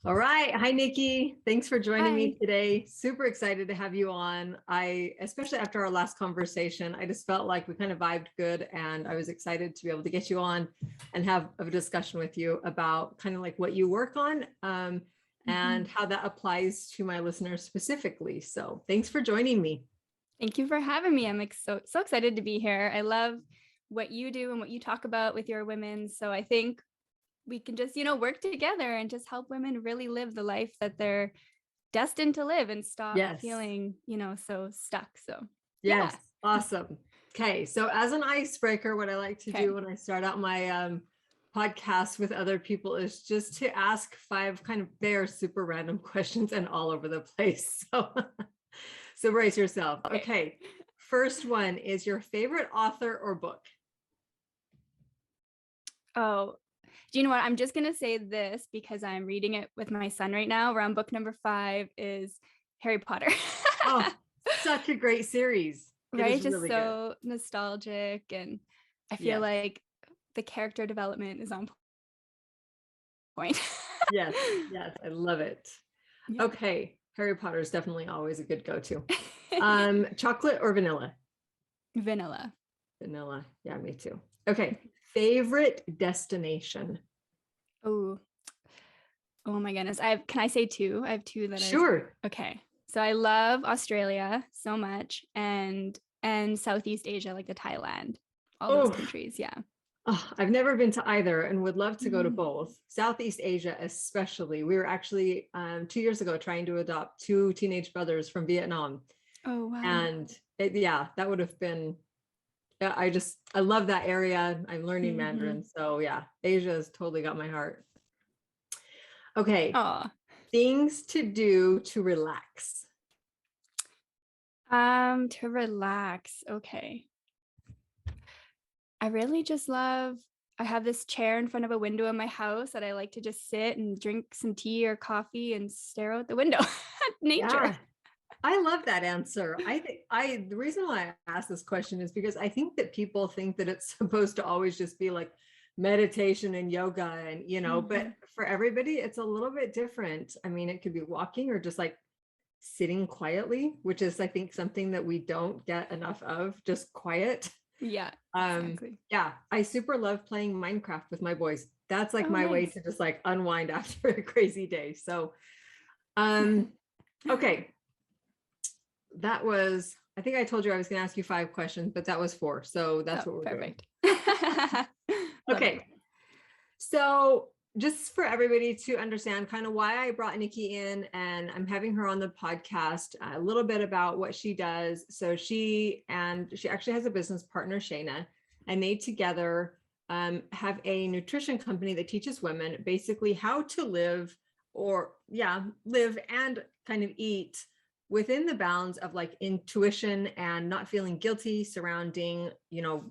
All right. Hi, Nikki. Thanks for joining me Hi. today. Super excited to have you on. Especially after our last conversation, I just felt like we kind of vibed good, and I was excited to be able to get you on and have a discussion with you about kind of like what you work on and how that applies to my listeners specifically. So thanks for joining me. Thank you for having me. I'm so excited to be here. I love what you do and what you talk about with your women. So I think we can just, work together and just help women really live the life that they're destined to live and stop Yes. feeling, so stuck. So Yes. yeah. Awesome. Okay. So as an icebreaker, what I like to Okay. do when I start out my podcast with other people is just to ask five kind of they're super random questions and all over the place. So brace yourself. Okay. First one is your favorite author or book? Oh, do you know what? I'm just going to say this because I'm reading it with my son right now. We're on book number 5 is Harry Potter. Oh, such a great series. It Right? is Just really good. so nostalgic. And I feel Yes. like the character development is on point. Yes. Yes. I love it. Yeah. Okay. Harry Potter is definitely always a good go-to. Chocolate or vanilla? Vanilla. Vanilla. Yeah, me too. Okay. Favorite destination? Oh my goodness. Can I say 2? I have 2 that Sure. okay. So I love Australia so much and Southeast Asia, like the Thailand, all those Oh, countries. Yeah. I've never been to either and would love to go to Mm. both. Southeast Asia, especially. We were actually 2 years ago trying to adopt 2 teenage brothers from Vietnam. Oh wow. And yeah, that would have been, I love that area. I'm learning Mandarin. So yeah, Asia has totally got my heart. Okay. Oh. Things to do to relax. To relax. Okay. I really just love I have this chair in front of a window in my house that I like to just sit and drink some tea or coffee and stare out the window at nature. Yeah, I love that answer. The reason why I asked this question is because I think that people think that it's supposed to always just be like meditation and yoga and but for everybody it's a little bit different. I mean, it could be walking or just like sitting quietly, which is I think something that we don't get enough of, just quiet. Yeah, exactly. Yeah, I super love playing Minecraft with my boys. That's like Oh, my way nice. to just like unwind after a crazy day. So okay. That was, I think I told you I was going to ask you 5 questions, but that was 4. So that's what we're Perfect. doing. Love it. Okay. So just for everybody to understand kind of why I brought Nikki in and I'm having her on the podcast, a little bit about what she does. So she actually has a business partner, Shayna, and they together have a nutrition company that teaches women basically how to live and kind of eat within the bounds of like intuition and not feeling guilty surrounding,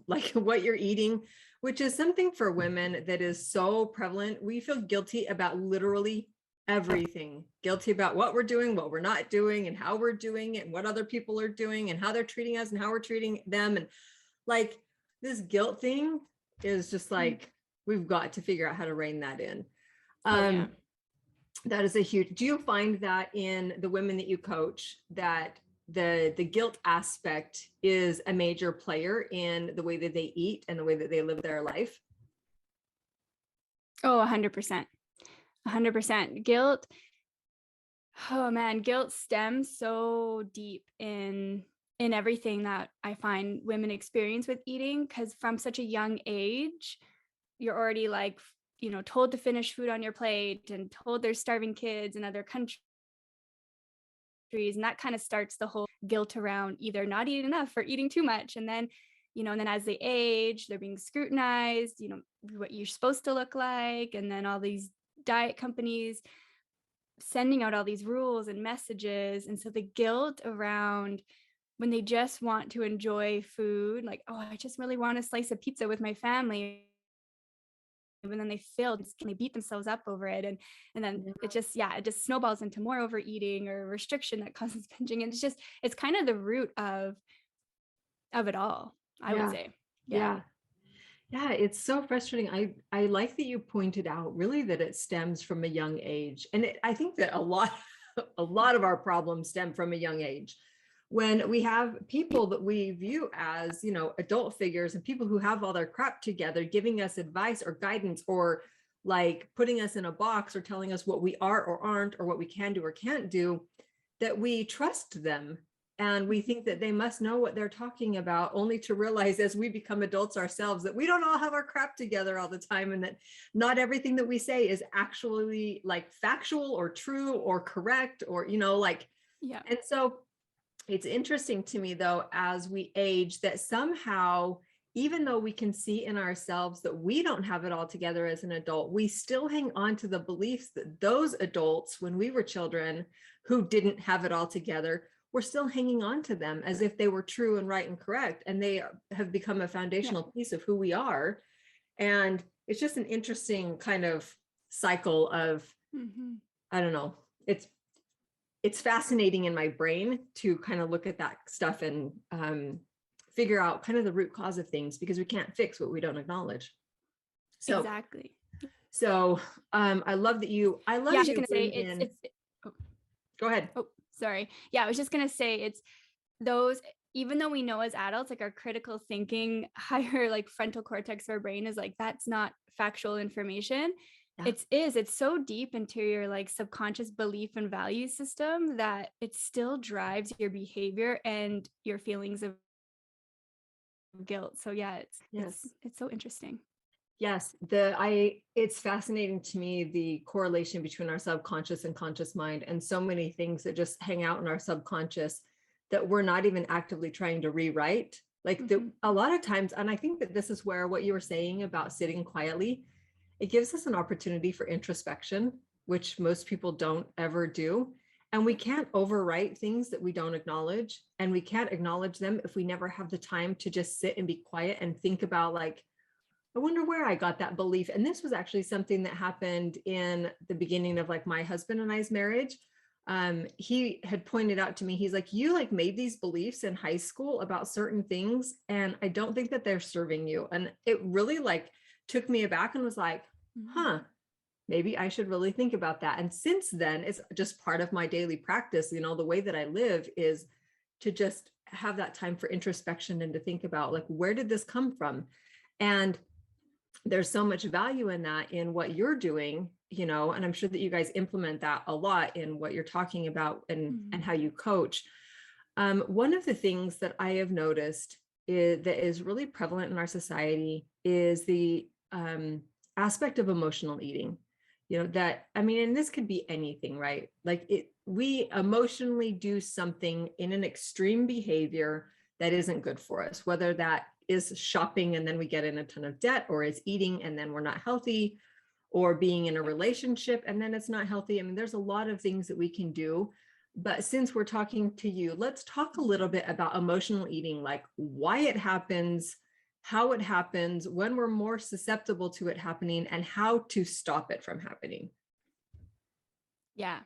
like what you're eating, which is something for women that is so prevalent. We feel guilty about literally everything, guilty about what we're doing, what we're not doing, and how we're doing it, and what other people are doing, and how they're treating us, and how we're treating them. And like this guilt thing is just like, we've got to figure out how to rein that in. Yeah. That is a huge, do you find that in the women that you coach that the guilt aspect is a major player in the way that they eat and the way that they live their life? Oh, 100%. 100%. Guilt. Oh man, guilt stems so deep in everything that I find women experience with eating, because from such a young age, you're already like, told to finish food on your plate and told there's starving kids in other countries. And that kind of starts the whole guilt around either not eating enough or eating too much. And then, and then as they age, they're being scrutinized, what you're supposed to look like. And then all these diet companies sending out all these rules and messages. And so the guilt around when they just want to enjoy food, like, oh, I just really want a slice of pizza with my family. And then they fail, they beat themselves up over it. And then it just snowballs into more overeating or restriction that causes binging. And it's kind of the root of it all, I would say. Yeah. Yeah, it's so frustrating. I like that you pointed out really that it stems from a young age. And I think that a lot a lot of our problems stem from a young age. When we have people that we view as, adult figures and people who have all their crap together, giving us advice or guidance, or like putting us in a box or telling us what we are or aren't, or what we can do or can't do, that we trust them and we think that they must know what they're talking about, only to realize as we become adults ourselves that we don't all have our crap together all the time, and that not everything that we say is actually like factual or true or correct, or like. Yeah. And so it's interesting to me, though, as we age, that somehow, even though we can see in ourselves that we don't have it all together as an adult, we still hang on to the beliefs that those adults, when we were children, who didn't have it all together, we're still hanging on to them as if they were true and right and correct. And they have become a Yeah. foundational piece of who we are. And it's just an interesting kind of cycle of, Mm-hmm. I don't know, it's fascinating in my brain to kind of look at that stuff and figure out kind of the root cause of things, because we can't fix what we don't acknowledge. So, Exactly. so I love that I love Yeah, I that was just you gonna say bring in. oh, Go ahead. oh, sorry. Yeah, I was just gonna say it's those, even though we know as adults, like our critical thinking, higher like frontal cortex of our brain is like, that's not factual information. Yeah. It's so deep into your like subconscious belief and value system that it still drives your behavior and your feelings of guilt. So yeah, Yes. it's so interesting. Yes, it's fascinating to me, the correlation between our subconscious and conscious mind, and so many things that just hang out in our subconscious that we're not even actively trying to rewrite. Like Mhm. a lot of times, and I think that this is where what you were saying about sitting quietly, it gives us an opportunity for introspection, which most people don't ever do. And we Yeah. can't overwrite things that we don't acknowledge, and we can't acknowledge them if we never have the time to just sit and be quiet and think about, like, I wonder where I got that belief. And this was actually something that happened in the beginning of like my husband and I's marriage. He had pointed out to me, he's like, you like made these beliefs in high school about certain things, and I don't think that they're serving you. And it really like took me aback and was like, Mhm. huh, maybe I should really think about that. And since then, it's just part of my daily practice. The way that I live is to just have that time for introspection and to think about, like, where did this come from? And there's so much value in that, in what you're doing, and I'm sure that you guys implement that a lot in what you're talking about, and Mhm. how you coach. One of the things that I have noticed that is really prevalent in our society is the aspect of emotional eating. That, I mean, and this could be anything, right? Like, we emotionally do something in an extreme behavior that isn't good for us, whether that is shopping and then we get in a ton of debt, or is eating and then we're not healthy, or being in a Yeah. relationship and then it's not healthy. I mean, there's a lot of things that we can do. But since we're talking to you, let's talk a little bit about emotional eating, like why it happens, how it happens, when we're more susceptible to it happening, and how to stop it from happening. Yeah.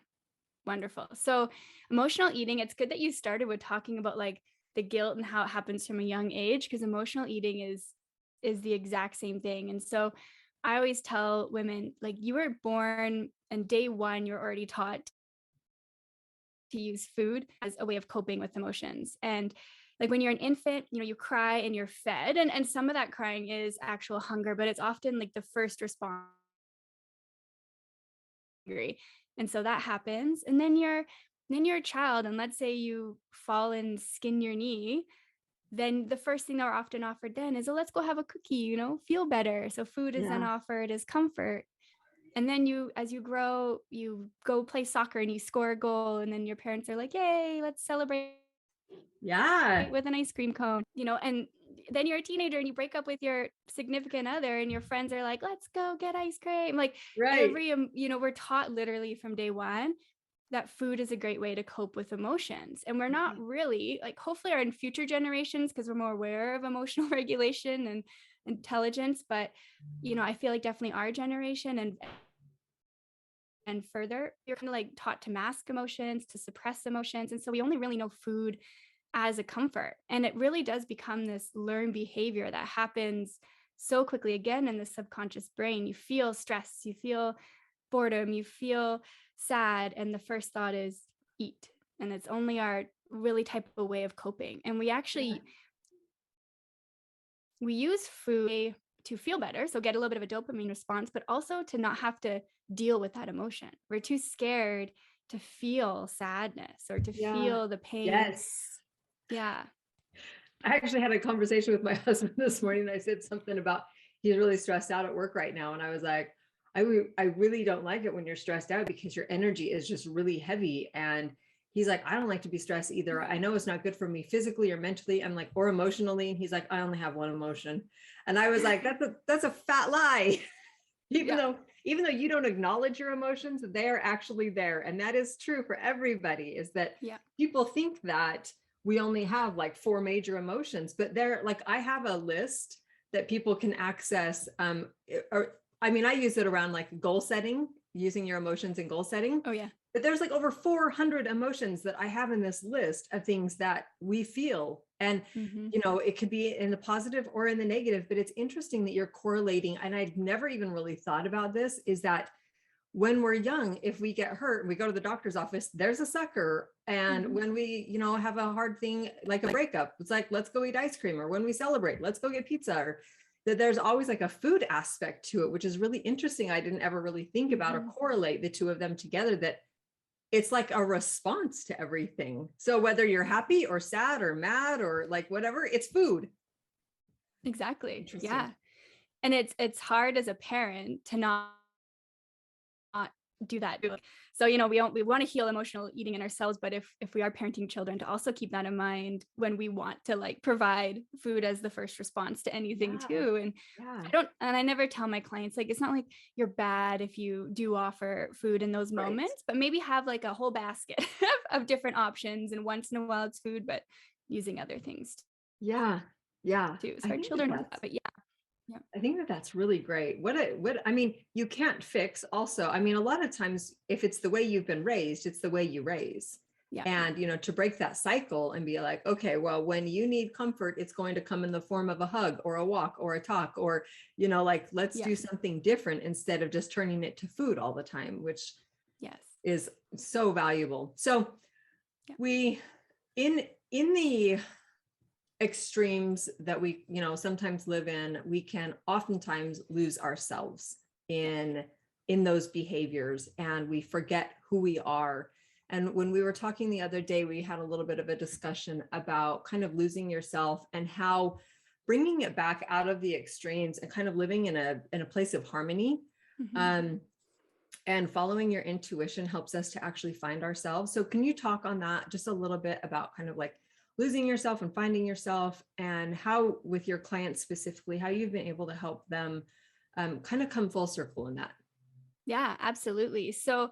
Wonderful. So emotional eating, it's good that you started with talking about like the guilt and how it happens from a young age, because emotional eating is the exact same thing. And so I always tell women, like, you were born and day one you're already taught to use food as a way of coping with emotions. And like when you're an infant, you cry and you're fed, and some of that crying is actual hunger, but it's often like the first response. And so that happens. And then you're a child, and let's say you fall and skin your knee, then the first thing that we're often offered then is, oh, let's go have a cookie, feel better. So food is then Yeah. offered as comfort. And then as you grow, you go play soccer and you score a goal, and then your parents are like, yay, let's celebrate Yeah. with an ice cream cone, and then you're a teenager and you break up with your significant other, and your friends are like, let's go get ice cream. Like Right. we're taught literally from day one that food is a great way to cope with emotions. And we're not really, like, hopefully are in future generations, because we're more aware of emotional regulation and intelligence. But, I feel like definitely our generation and further, you're kind of like taught to mask emotions, to suppress emotions. And so we only really know food as a comfort. And it really does become this learned behavior that happens so quickly, again, in the subconscious brain. You feel stress, you feel boredom, you feel sad, and the first thought is eat. And it's only our really type of way of coping. And we use food to feel better, so get a little bit of a dopamine response, but also to not have to deal with that emotion. We're too scared to feel sadness or to Yeah. feel the pain. Yes. Yeah. I actually had a conversation with my husband this morning. I said something about he's really stressed out at work right now. And I was like, I really don't like it when you're stressed out because your energy is just really heavy. And he's like, I don't like to be stressed either. I know it's not good for me physically or mentally. I'm like, or emotionally. And he's like, I only have one emotion. And I was like, that's a fat lie. even Yeah. though even though you don't acknowledge your emotions, they are actually there. And that is true for everybody, is that Yeah. people think that we only have like 4 major emotions, but they're like, I have a list that people can access. Or I mean, I use it around like goal setting, using your emotions in goal setting. Oh, yeah. But there's like over 400 emotions that I have in this list of things that we feel. And, Mm-hmm. it could be in the positive or in the negative, but it's interesting that you're correlating. And I'd never even really thought about this, is that when we're young, if we get hurt, we go to the doctor's office, there's a sucker. And Mm-hmm. when we, have a hard thing, like a breakup, it's like, let's go eat ice cream. Or when we celebrate, let's go get pizza. Or that there's always like a food aspect to it, which is really interesting. I didn't ever really think about or Mm-hmm. correlate the two of them together, that it's like a response to everything. So whether you're happy or sad or mad or like whatever, it's food. Exactly. Interesting. Yeah. And it's hard as a parent to not do that. So, we want to heal emotional eating in ourselves, but if we are parenting children, to also keep that in mind when we want to like provide food as the first response to anything Yeah. too. And Yeah. I never tell my clients, like, it's not like you're bad if you do offer food in those Right. moments, but maybe have like a whole basket of different options, and once in a while it's food, but using other things Yeah. Yeah. too. So I our think that children have that's that, but yeah. Yeah. I think that that's really great. I mean, you can't fix also. I mean, a lot of times if it's the way you've been raised, it's the way you raise. Yeah. And, to break that cycle and be like, okay, well, when you need comfort, it's going to come in the form of a hug or a walk or a talk, or, like, let's Yeah. do something different instead of just turning it to food all the time, which Yes. is so valuable. So Yeah. we, in the extremes that we sometimes live in, we can oftentimes lose ourselves in those behaviors, and we forget who we are. And when we were talking the other day, we had a little bit of a discussion about kind of losing yourself and how bringing it back out of the extremes and kind of living in a place of harmony. Mm-hmm. And following your intuition helps us to actually find ourselves. So can you talk on that just a little bit about kind of like losing yourself and finding yourself, and how with your clients specifically, how you've been able to help them kind of come full circle in that? Yeah, absolutely. So,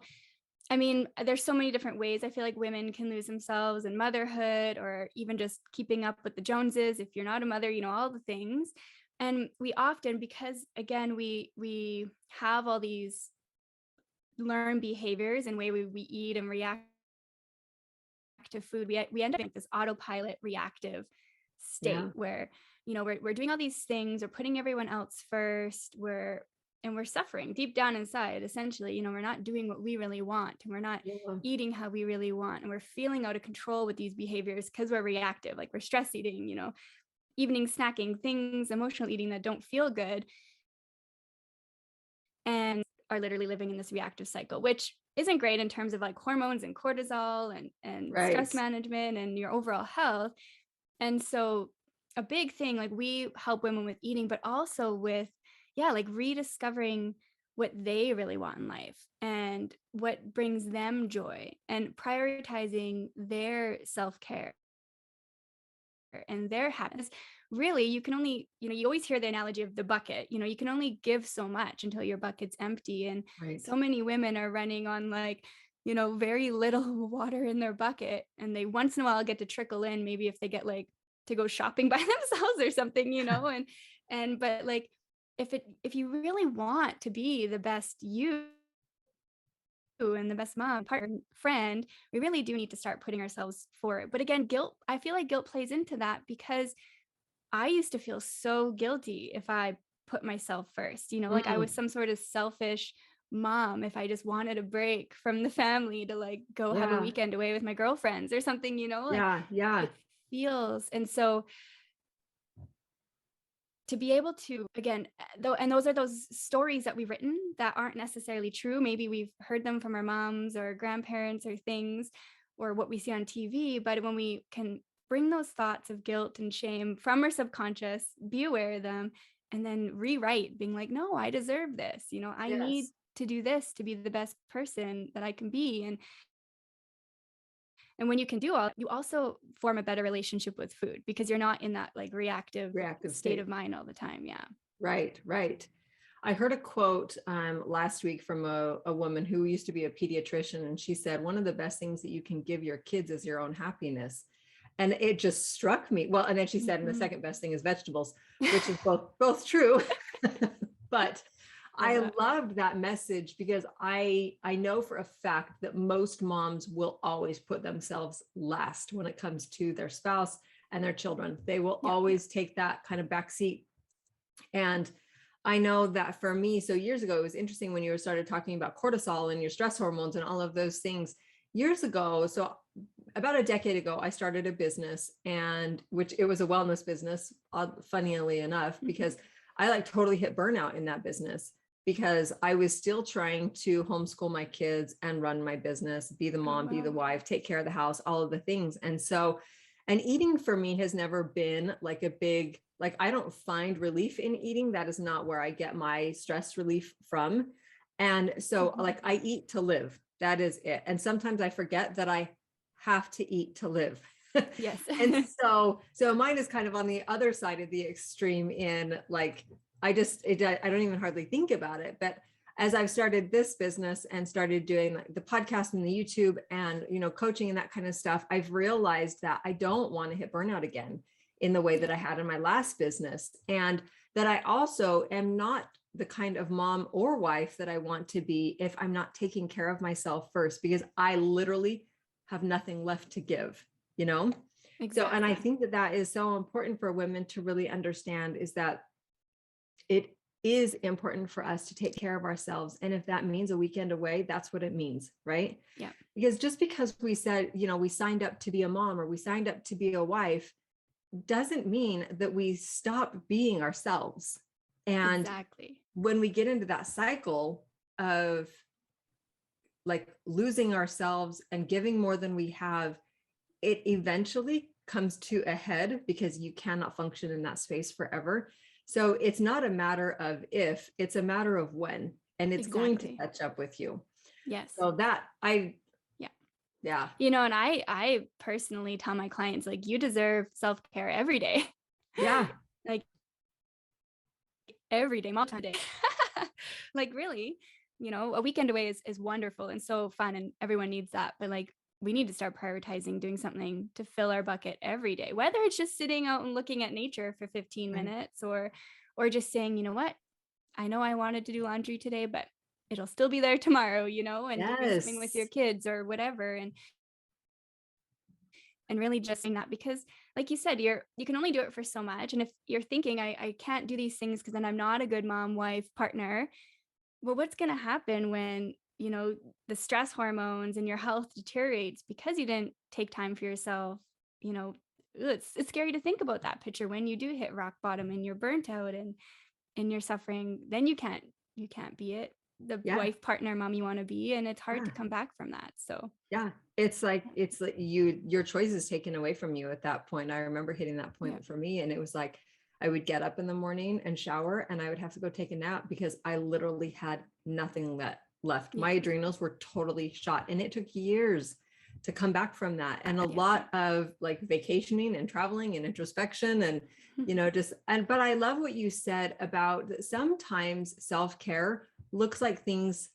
I mean, there's so many different ways I feel like women can lose themselves in motherhood, or even just keeping up with the Joneses. If you're not a mother, all the things. And we often, because again, we have all these learned behaviors and way we eat and react to food, we end up in this autopilot reactive state Yeah. where, we're doing all these things, we're putting everyone else first, we're suffering deep down inside. Essentially, we're not doing what we really want, and we're not Yeah. eating how we really want, and we're feeling out of control with these behaviors because we're reactive, like we're stress eating, evening snacking, things, emotional eating that don't feel good, and are literally living in this reactive cycle, which isn't great in terms of like hormones and cortisol and Right. stress management and your overall health. And so a big thing, like, we help women with eating, but also with, like rediscovering what they really want in life and what brings them joy, and prioritizing their self-care and their happiness. Really, you can only, you always hear the analogy of the bucket, you can only give so much until your bucket's empty. And Right. so many women are running on like, very little water in their bucket, and they once in a while get to trickle in, maybe if they get like to go shopping by themselves or something, but like, if you really want to be the best you and the best mom, partner, friend, we really do need to start putting ourselves forward. But again, guilt, I feel like guilt plays into that, because I used to feel so guilty if I put myself first, like I was some sort of selfish mom if I just wanted a break from the family to like go have a Yeah. weekend away with my girlfriends or something, like Yeah. Yeah. it feels. And so to be able to, again, though, and those are those stories that we've written that aren't necessarily true. Maybe we've heard them from our moms or grandparents or things, or what we see on TV. But when we can bring those thoughts of guilt and shame from our subconscious, be aware of them, and then rewrite, being like, no, I deserve this. I need Yes. to do this to be the best person that I can be. And when you can do all, you also form a better relationship with food because you're not in that like reactive Reactive state state. of mind all the time. Yeah. Right. Right. I heard a quote last week from a woman who used to be a pediatrician, and she said, one of the best things that you can give your kids is your own happiness. And it just struck me. Well, and then she said, and the second best thing is vegetables, which is both true. But Love I that. loved that message because I know for a fact that most moms will always put themselves last when it comes to their spouse and their children. They will Yeah. always take that kind of backseat. And I know that for me, so years ago, it was interesting when you started talking about cortisol and your stress hormones and all of those things years ago. So about a decade ago, I started a business, and which it was a wellness business, funnily enough, because I like totally hit burnout in that business because I was still trying to homeschool my kids and run my business, be the mom, be the wife, take care of the house, all of the things. And eating for me has never been like a big, like, I don't find relief in eating. That is not where I get my stress relief from. And so like I eat to live. That is it. And sometimes I forget that I have to eat to live. Yes. And so mine is kind of on the other side of the extreme in like, I don't even hardly think about it. But as I've started this business and started doing like the podcast and the YouTube and, coaching and that kind of stuff, I've realized that I don't want to hit burnout again in the way that I had in my last business. And that I also am not the kind of mom or wife that I want to be if I'm not taking care of myself first, because I literally have nothing left to give, Exactly. So, and I think that that is so important for women to really understand, is that it is important for us to take care of ourselves. And if that means a weekend away, that's what it means, right? Yeah. Because just because we said, we signed up to be a mom or we signed up to be a wife doesn't mean that we stop being ourselves. And Exactly. when we get into that cycle of like losing ourselves and giving more than we have, it eventually comes to a head because you cannot function in that space forever. So it's not a matter of if, it's a matter of when, and it's going to catch up with you. Yes. So that yeah. And I personally tell my clients, like, you deserve self-care every day. Yeah. Like every day, multiple day. Like really, a weekend away is wonderful and so fun, and everyone needs that. But like, we need to start prioritizing doing something to fill our bucket every day, whether it's just sitting out and looking at nature for 15 minutes or just saying, you know what, I know I wanted to do laundry today, but it'll still be there tomorrow, and doing something with your kids or whatever. And really just saying that, because like you said, you can only do it for so much. And if you're thinking, I can't do these things because then I'm not a good mom, wife, partner, well, what's going to happen when, the stress hormones and your health deteriorates because you didn't take time for yourself? It's scary to think about that picture when you do hit rock bottom and you're burnt out and you're suffering. Then you can't be the wife, partner, mom you want to be, and it's hard to come back from that. So it's like your choice is taken away from you at that point. I remember hitting that point for me, and it was like I would get up in the morning and shower, and I would have to go take a nap because I literally had nothing left. My adrenals were totally shot, and it took years to come back from that, and a lot of like vacationing and traveling and introspection and but I love what you said about that sometimes self-care looks like things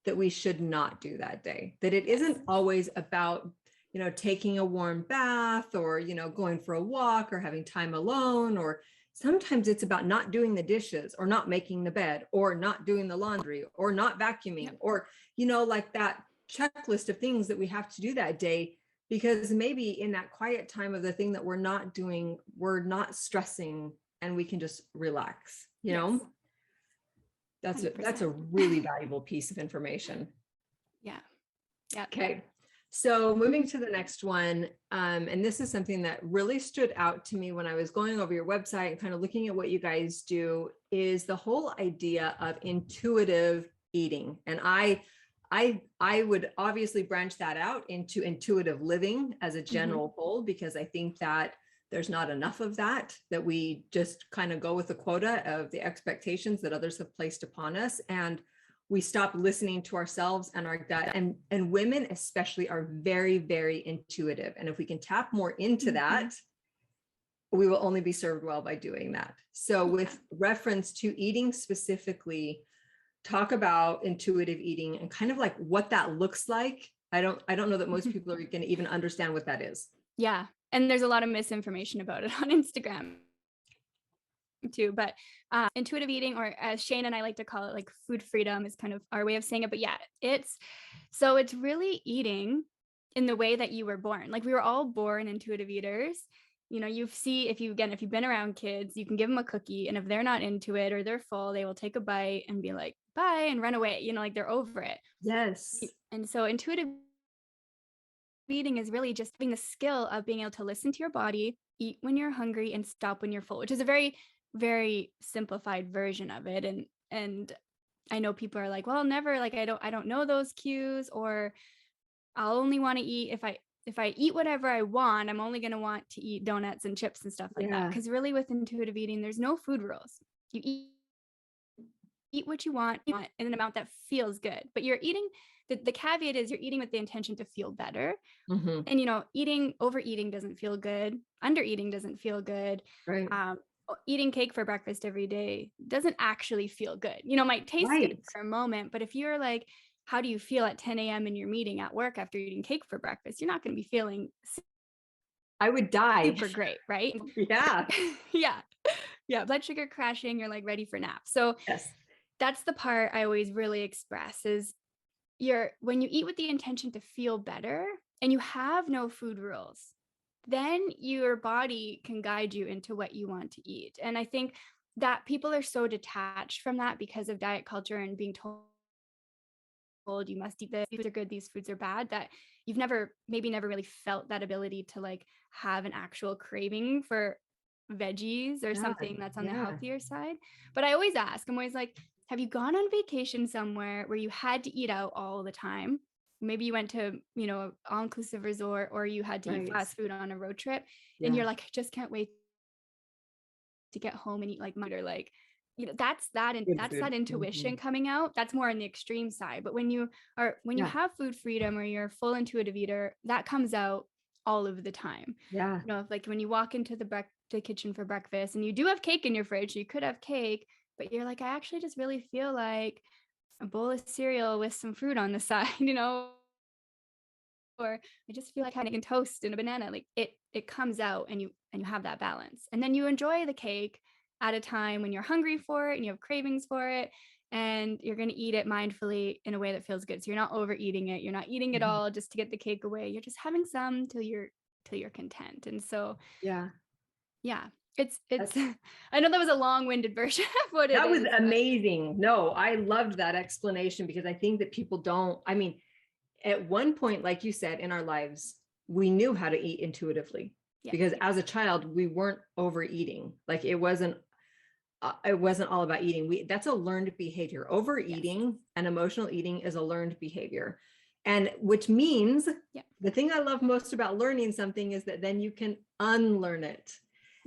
that we should not do that day, that it isn't always about taking a warm bath or going for a walk or having time alone, or sometimes it's about not doing the dishes or not making the bed or not doing the laundry or not vacuuming or like that checklist of things that we have to do that day, because maybe in that quiet time of the thing that we're not doing, we're not stressing and we can just relax, That's a 100%. really valuable piece of information. Yeah. Yeah. Okay. So moving to the next one, and this is something that really stood out to me when I was going over your website and kind of looking at what you guys do, is the whole idea of intuitive eating. And I would obviously branch that out into intuitive living as a general whole, because I think that there's not enough of that we just kind of go with the quota of the expectations that others have placed upon us. And we stop listening to ourselves and our gut, and women especially are very, very intuitive. And if we can tap more into that, we will only be served well by doing that. So with reference to eating specifically, talk about intuitive eating and kind of like what that looks like. I don't know that most people are going to even understand what that is. Yeah. And there's a lot of misinformation about it on Instagram too, but intuitive eating, or as Shane and I like to call it, like food freedom, is kind of our way of saying it. But yeah, it's really eating in the way that you were born. Like, we were all born intuitive eaters. You know, if you've been around kids, you can give them a cookie, and if they're not into it or they're full, they will take a bite and be like, bye, and run away, you know, like they're over it. Yes. And so intuitive eating is really just having the skill of being able to listen to your body, eat when you're hungry, and stop when you're full, which is a very, very simplified version of it. And I know people are like, well, never, like, I don't know those cues, or I'll only want to eat if I eat whatever I want, I'm only going to want to eat donuts and chips and stuff like that. Because really, with intuitive eating, there's no food rules. You eat what you want in an amount that feels good, but you're eating. The caveat is you're eating with the intention to feel better. And, you know, overeating doesn't feel good. Undereating doesn't feel good. Right. Eating cake for breakfast every day doesn't actually feel good. You know, might taste good for a moment, but if you're like, how do you feel at 10 a.m. in your meeting at work after eating cake for breakfast? You're not going to be feeling I would die. Super great, right? Yeah. Yeah. Blood sugar crashing, you're like ready for nap. So yes, that's the part I always really express is when you eat with the intention to feel better and you have no food rules, then your body can guide you into what you want to eat. And I think that people are so detached from that because of diet culture and being told you must eat this, these foods are good, these foods are bad, that you've never really felt that ability to like have an actual craving for veggies or something that's on the healthier side. But I always ask, I'm always like, have you gone on vacation somewhere where you had to eat out all the time? Maybe you went to, you know, an all-inclusive resort, or you had to eat fast food on a road trip, and you're like, I just can't wait to get home and eat like mud, or like, you know, that's that intuition coming out. That's more on the extreme side. But when you have food freedom, or you're a full intuitive eater, that comes out all of the time. Yeah. You know, if, like, when you walk into the kitchen for breakfast and you do have cake in your fridge, you could have cake, but you're like, I actually just really feel like a bowl of cereal with some fruit on the side, you know, or I just feel like having toast and a banana. Like, it comes out, and you have that balance, and then you enjoy the cake at a time when you're hungry for it and you have cravings for it, and you're going to eat it mindfully in a way that feels good. So you're not overeating it. You're not eating it all just to get the cake away. You're just having some till you're content. And so, yeah, it's I know that was a long-winded version of what it is. That was amazing. No, I loved that explanation, because I think that people don't, I mean, at one point, like you said, in our lives, we knew how to eat intuitively, because as a child, we weren't overeating. Like, it wasn't all about eating. That's a learned behavior. Overeating and emotional eating is a learned behavior. And which means the thing I love most about learning something is that then you can unlearn it.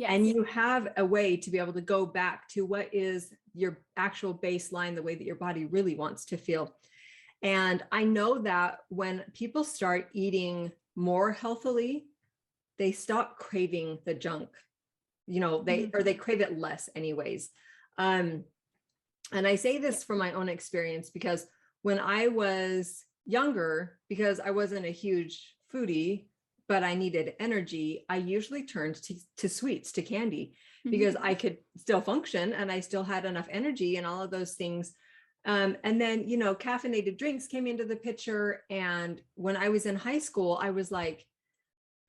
And you have a way to be able to go back to what is your actual baseline, the way that your body really wants to feel. And I know that when people start eating more healthily, they stop craving the junk, you know, they crave it less anyways. And I say this from my own experience, because when I was younger, because I wasn't a huge foodie, but I needed energy, I usually turned to sweets, to candy, because I could still function and I still had enough energy and all of those things. And then, you know, caffeinated drinks came into the picture. And when I was in high school, I was like,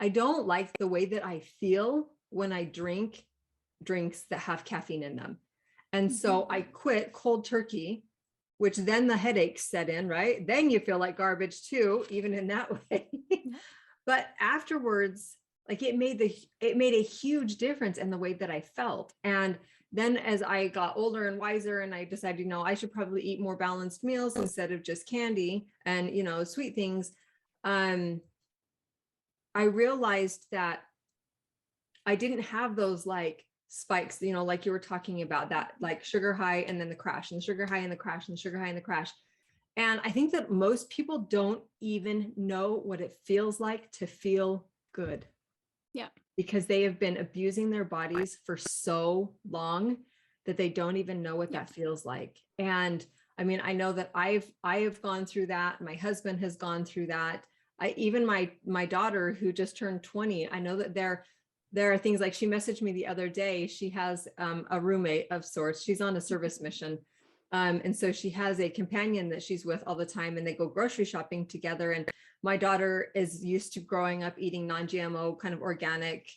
I don't like the way that I feel when I drink drinks that have caffeine in them. And so I quit cold turkey, which then the headaches set in, right? Then you feel like garbage too, even in that way. But afterwards, like it made a huge difference in the way that I felt. And then as I got older and wiser, and I decided, I should probably eat more balanced meals instead of just candy and, sweet things. I realized that I didn't have those like spikes, like you were talking about, that like sugar high and then the crash, and the sugar high and the crash, and the sugar high and the crash. And I think that most people don't even know what it feels like to feel good. Yeah. Because they have been abusing their bodies for so long that they don't even know what that feels like. And I mean, I know that I have gone through that. My husband has gone through that. Even my daughter, who just turned 20, I know that there are things like, she messaged me the other day. She has a roommate of sorts. She's on a service mission. And so she has a companion that she's with all the time, and they go grocery shopping together. And my daughter is used to growing up eating non-GMO kind of organic,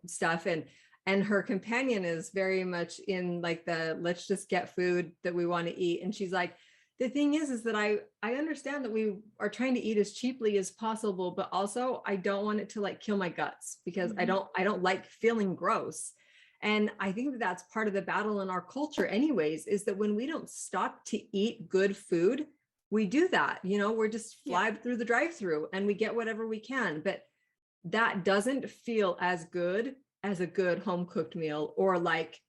stuff. And her companion is very much in like the, let's just get food that we want to eat. And she's like, the thing is that I understand that we are trying to eat as cheaply as possible, but also I don't want it to like kill my guts, because I don't like feeling gross. And I think that that's part of the battle in our culture anyways, is that when we don't stop to eat good food, we do that, we're just fly through the drive-through and we get whatever we can, but that doesn't feel as good as a good home cooked meal. Or like,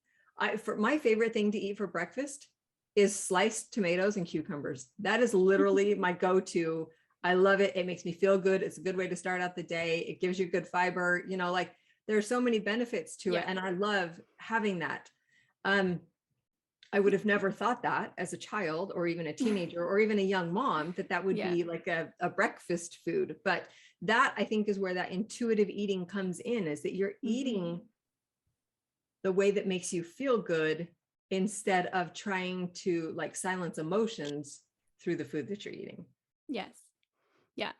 for my favorite thing to eat for breakfast is sliced tomatoes and cucumbers. That is literally my go-to. I love it. It makes me feel good. It's a good way to start out the day. It gives you good fiber, like there are so many benefits to it. And I love having that. I would have never thought that as a child, or even a teenager, or even a young mom, that would be like a breakfast food. But that, I think, is where that intuitive eating comes in, is that you're eating the way that makes you feel good, instead of trying to like silence emotions through the food that you're eating. Yes. Yeah.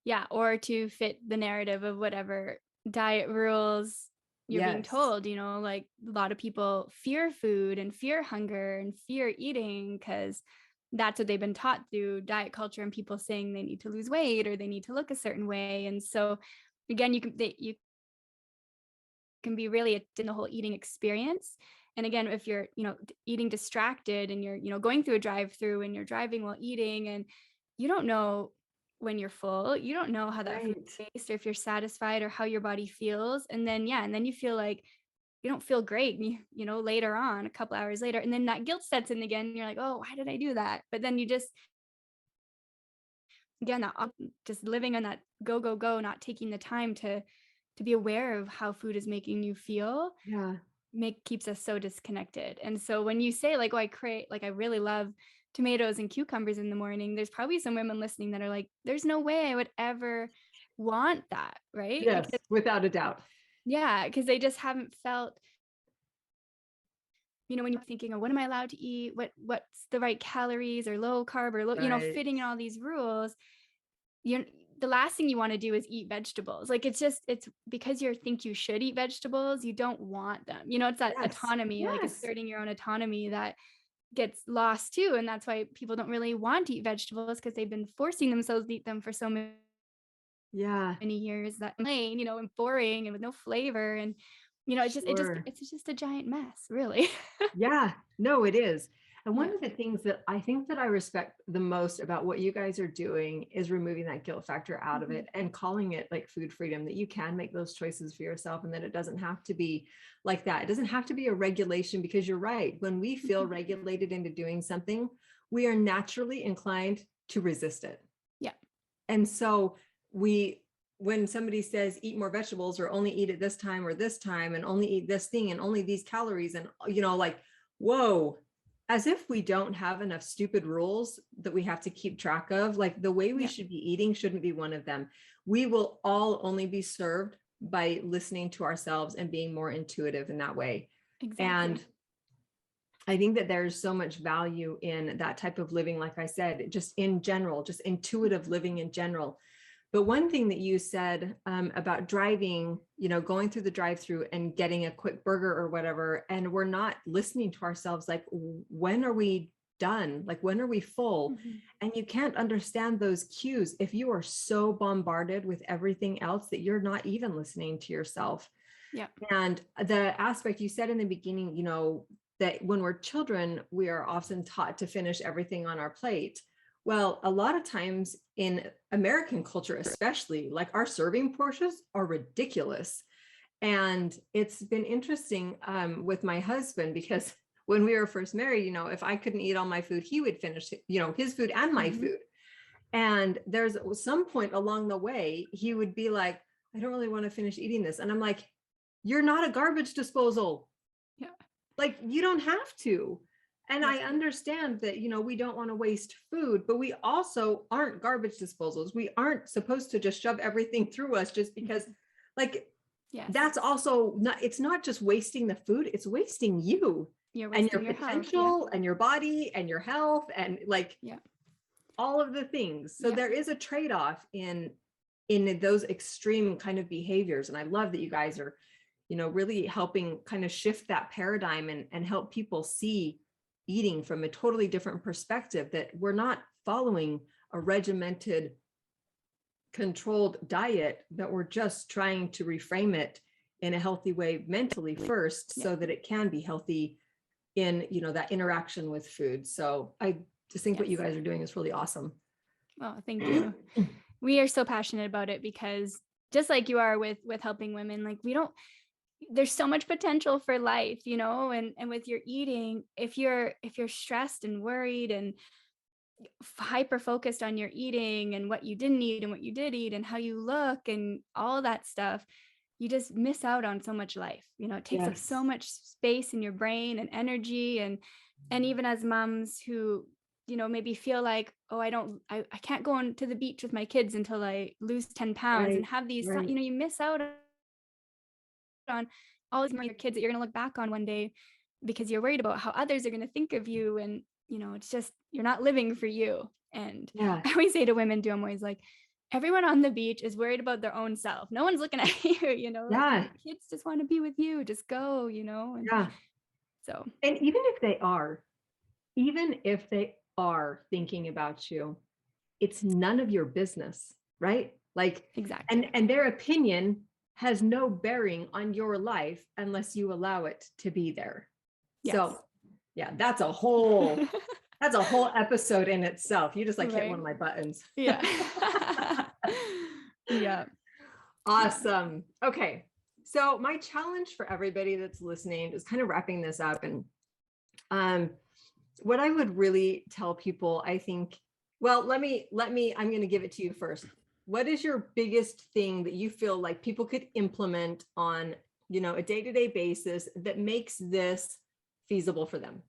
Yeah. Or to fit the narrative of whatever diet rules you're being told, like a lot of people fear food and fear hunger and fear eating because that's what they've been taught through diet culture, and people saying they need to lose weight or they need to look a certain way. And so again, you can be really in the whole eating experience. And again, if you're, eating distracted and you're, going through a drive-through and you're driving while eating, and you don't know when you're full, you don't know how that food tastes, or if you're satisfied, or how your body feels. And then, and then you feel like you don't feel great, later on, a couple hours later, and then that guilt sets in again. And you're like, oh, why did I do that? But then you just, again, just living on that go, go, go, not taking the time to be aware of how food is making you feel. Keeps us so disconnected. And so when you say like, oh, I really love tomatoes and cucumbers in the morning, there's probably some women listening that are like, there's no way I would ever want that, right? Yes, without a doubt. Yeah, because they just haven't felt, when you're thinking, oh, what am I allowed to eat? What's the right calories, or low carb, or low, fitting in all these rules. The last thing you want to do is eat vegetables. Like it's because you think you should eat vegetables, you don't want them. It's that autonomy, like asserting your own autonomy, that gets lost too. And that's why people don't really want to eat vegetables, because they've been forcing themselves to eat them for so many years, that plain, and boring and with no flavor. And it's just a giant mess, really. Yeah, no, it is. And one of the things that I think that I respect the most about what you guys are doing is removing that guilt factor out of it, and calling it like food freedom, that you can make those choices for yourself, and that it doesn't have to be like that. It doesn't have to be a regulation, because you're right. When we feel regulated into doing something, we are naturally inclined to resist it. Yeah. And so when somebody says eat more vegetables, or only eat at this time or this time, and only eat this thing and only these calories, and like, whoa, as if we don't have enough stupid rules that we have to keep track of. Like the way we should be eating shouldn't be one of them. We will all only be served by listening to ourselves and being more intuitive in that way. Exactly. And I think that there's so much value in that type of living, like I said, just in general, just intuitive living in general. But one thing that you said about driving, going through the drive-through and getting a quick burger or whatever, and we're not listening to ourselves, like, when are we done? Like, when are we full? Mhm. And you can't understand those cues if you are so bombarded with everything else that you're not even listening to yourself. Yeah. And the aspect you said in the beginning, that when we're children, we are often taught to finish everything on our plate. Well, a lot of times in American culture, especially, like, our serving portions are ridiculous. And it's been interesting with my husband, because when we were first married, if I couldn't eat all my food, he would finish, his food and my Mhm. food. And there's some point along the way, he would be like, I don't really want to finish eating this. And I'm like, you're not a garbage disposal. Yeah. Like, you don't have to. And Yeah. I understand that, we don't want to waste food, but we also aren't garbage disposals. We aren't supposed to just shove everything through us just because, like, Yes. that's also not, it's not just wasting the food, it's wasting you You're and your wasting your health. potential and your body and your health and, like, Yeah. all of the things. So Yeah. there is a trade-off in those extreme kind of behaviors. And I love that you guys are, really helping kind of shift that paradigm and help people see eating from a totally different perspective, that we're not following a regimented, controlled diet, that we're just trying to reframe it in a healthy way mentally first, Yeah. so that it can be healthy in, that interaction with food. So I just think what you Yes. guys are doing is really awesome. Oh, thank you. We are so passionate about it because just like you are with helping women, like, there's so much potential for life, and with your eating, if you're stressed and worried and hyper focused on your eating and what you didn't eat and what you did eat and how you look and all that stuff, you just miss out on so much life. It takes up so Yes. much space in your brain and energy. And even as moms who, maybe feel like, oh, I can't go on to the beach with my kids until I lose 10 pounds and Right. have these, Right. you miss out on all these your kids that you're going to look back on one day because you're worried about how others are going to think of you. And, it's just, you're not living for you. And Yeah. I always say to women, I'm always like, everyone on the beach is worried about their own self. No one's looking at you, like, Yeah. your kids just want to be with you. Just go, and Yeah. so. And even if they are thinking about you, it's none of your business, right? Like, Exactly. and their opinion has no bearing on your life unless you allow it to be there. Yes. So yeah, that's a whole episode in itself. You just, like, hit Right. one of my buttons. Yeah. Yeah. Awesome. Okay. So my challenge for everybody that's listening is kind of wrapping this up. And what I would really tell people, I think, well, I'm going to give it to you first. What is your biggest thing that you feel like people could implement on, a day-to-day basis that makes this feasible for them?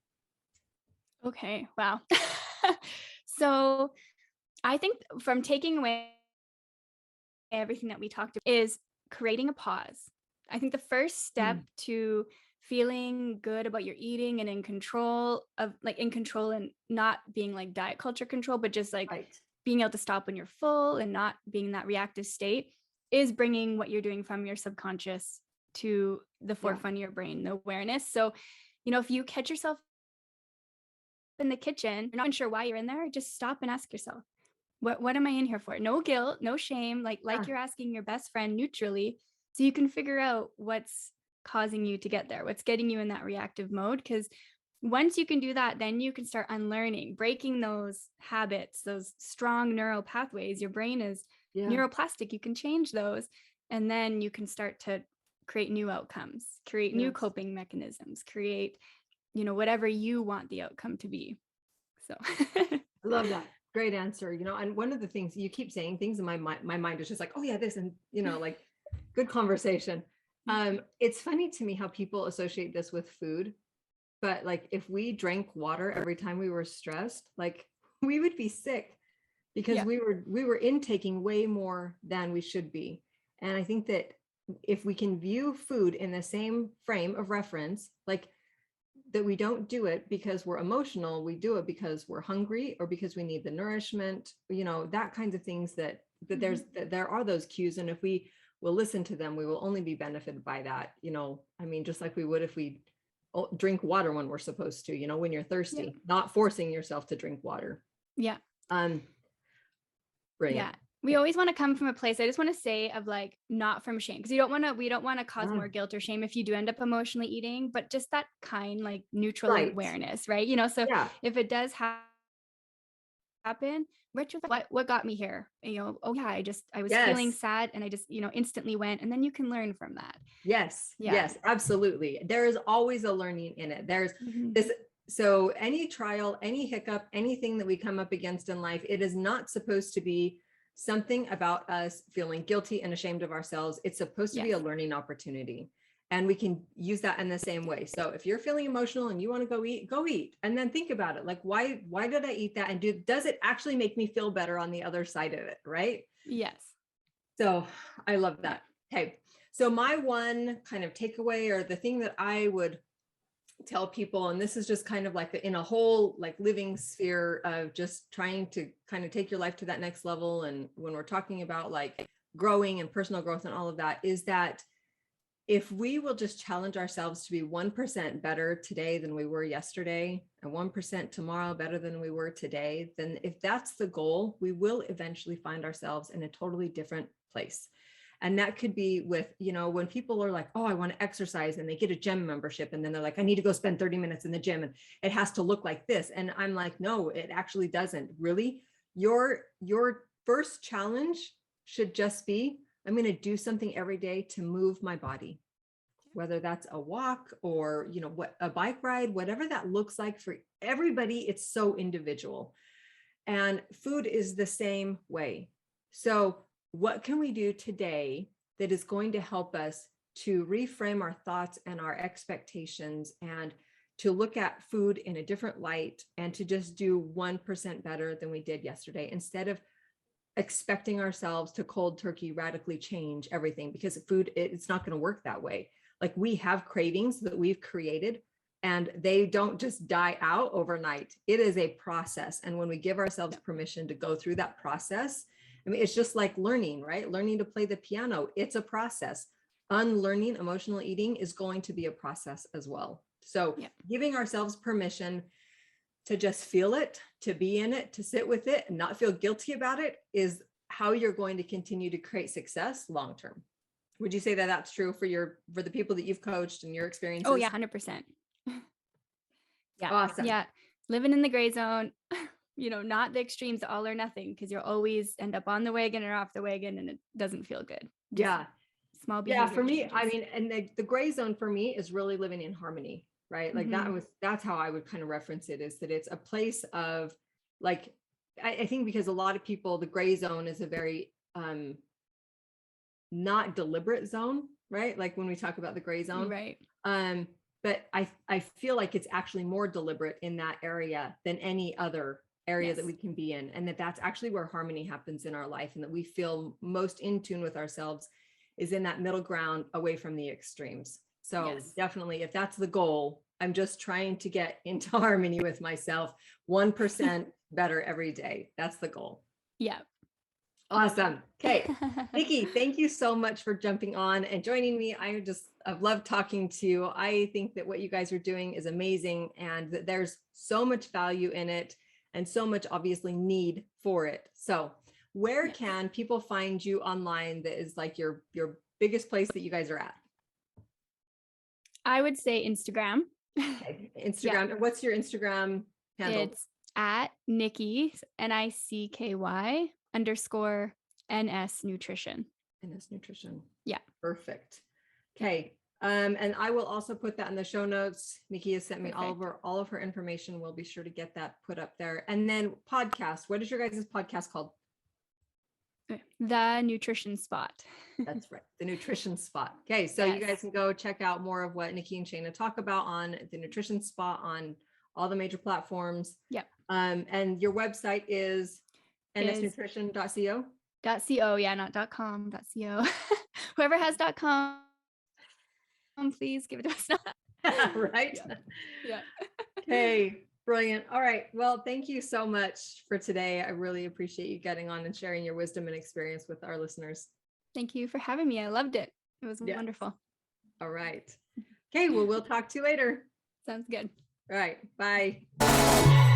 Okay. Wow. So I think from taking away everything that we talked about is creating a pause. I think the first step to feeling good about your eating and in control and not being like diet culture control, but just like Right. being able to stop when you're full and not being in that reactive state is bringing what you're doing from your subconscious to the forefront of your brain, the awareness. So, if you catch yourself in the kitchen, you're not even sure why you're in there, just stop and ask yourself, what am I in here for? No guilt, no shame, like you're asking your best friend neutrally, so you can figure out what's causing you to get there, what's getting you in that reactive mode. Because once you can do that, then you can start unlearning, breaking those habits, those strong neural pathways. Your brain is neuroplastic. You can change those. And then you can start to create new outcomes, create new coping mechanisms, create, whatever you want the outcome to be. So I love that. Great answer. And one of the things, you keep saying things in my mind is just like, oh yeah, this, and like, good conversation. It's funny to me how people associate this with food, but like, if we drank water every time we were stressed, like, we would be sick because we were intaking way more than we should be. And I think that if we can view food in the same frame of reference, like, that we don't do it because we're emotional. We do it because we're hungry or because we need the nourishment, that kinds of things that there are those cues. And if we will listen to them, we will only be benefited by that. Just like we would if we drink water when we're supposed to, when you're thirsty, not forcing yourself to drink water. Yeah. Brilliant. Yeah. We always want to come from a place, I just want to say, of like, not from shame, because we don't want to cause more guilt or shame if you do end up emotionally eating, but just that kind, like, neutral awareness, right? So if it does happen, Rich, what got me here? Oh yeah, I was feeling sad and I just, instantly went, and then you can learn from that. Yes. Yes, absolutely. There is always a learning in it. There's this. So any trial, any hiccup, anything that we come up against in life, it is not supposed to be something about us feeling guilty and ashamed of ourselves. It's supposed to be a learning opportunity. And we can use that in the same way. So if you're feeling emotional and you want to go eat, and then think about it. Like, why did I eat that? And does it actually make me feel better on the other side of it? Right? Yes. So I love that. Okay. So my one kind of takeaway, or the thing that I would tell people, and this is just kind of like in a whole like living sphere of just trying to kind of take your life to that next level. And when we're talking about like growing and personal growth and all of that, is that if we will just challenge ourselves to be 1% better today than we were yesterday, and 1% tomorrow better than we were today, then if that's the goal, we will eventually find ourselves in a totally different place. And that could be with, when people are like, oh, I want to exercise, and they get a gym membership, and then they're like, I need to go spend 30 minutes in the gym and it has to look like this. And I'm like, no, it actually doesn't. Really, your first challenge should just be, I'm going to do something every day to move my body, whether that's a walk or, a bike ride, whatever that looks like for everybody. It's so individual. And food is the same way. So what can we do today that is going to help us to reframe our thoughts and our expectations, and to look at food in a different light, and to just do 1% better than we did yesterday, instead of expecting ourselves to cold turkey radically change everything? Because food, it's not going to work that way. Like, we have cravings that we've created, and they don't just die out overnight. It is a process. And when we give ourselves permission to go through that process, it's just like learning, right? Learning to play the piano. It's a process. Unlearning emotional eating is going to be a process as well. So giving ourselves permission to just feel it, to be in it, to sit with it and not feel guilty about it, is how you're going to continue to create success long-term. Would you say that that's true for the people that you've coached and your experiences? Oh yeah, 100%. Yeah. Awesome. Yeah. Living in the gray zone, not the extremes, all or nothing, because you'll always end up on the wagon or off the wagon, and it doesn't feel good. Just small behavior for me, changes. and the gray zone for me is really living in harmony, right? Like that's how I would kind of reference it, is that it's a place of like, I think because a lot of people, the gray zone is a very not deliberate zone, right? Like when we talk about the gray zone, right? But I feel like it's actually more deliberate in that area than any other area that we can be in, and that's actually where harmony happens in our life, and that we feel most in tune with ourselves is in that middle ground, away from the extremes. So definitely, if that's the goal, I'm just trying to get into harmony with myself, 1% better every day. That's the goal. Yeah. Awesome. Okay. Nicky, thank you so much for jumping on and joining me. I've loved talking to you. I think that what you guys are doing is amazing, and that there's so much value in it, and so much obviously need for it. So where can people find you online that is like your biggest place that you guys are at? I would say Instagram. Okay. Instagram. Yeah. What's your Instagram handle? It's at Nicky, NICKY _NS Nutrition. NS Nutrition. Yeah. Perfect. Okay. And I will also put that in the show notes. Nicky has sent me all of her information. We'll be sure to get that put up there. And then podcast. What is your guys' podcast called? The Nutrition Spot. That's right. The Nutrition Spot. Okay. So you guys can go check out more of what Nicky and Shayna talk about on the Nutrition Spot on all the major platforms. Yep. And your website is nsnutrition.co? .co, yeah, not .com, .co. Whoever has .com, please give it to us. Right. Yeah. Okay, brilliant. All right. Well, thank you so much for today. I really appreciate you getting on and sharing your wisdom and experience with our listeners. Thank you for having me. I loved it. It was Yeah. wonderful. All right. Okay, well, we'll talk to you later. Sounds good. All right. Bye.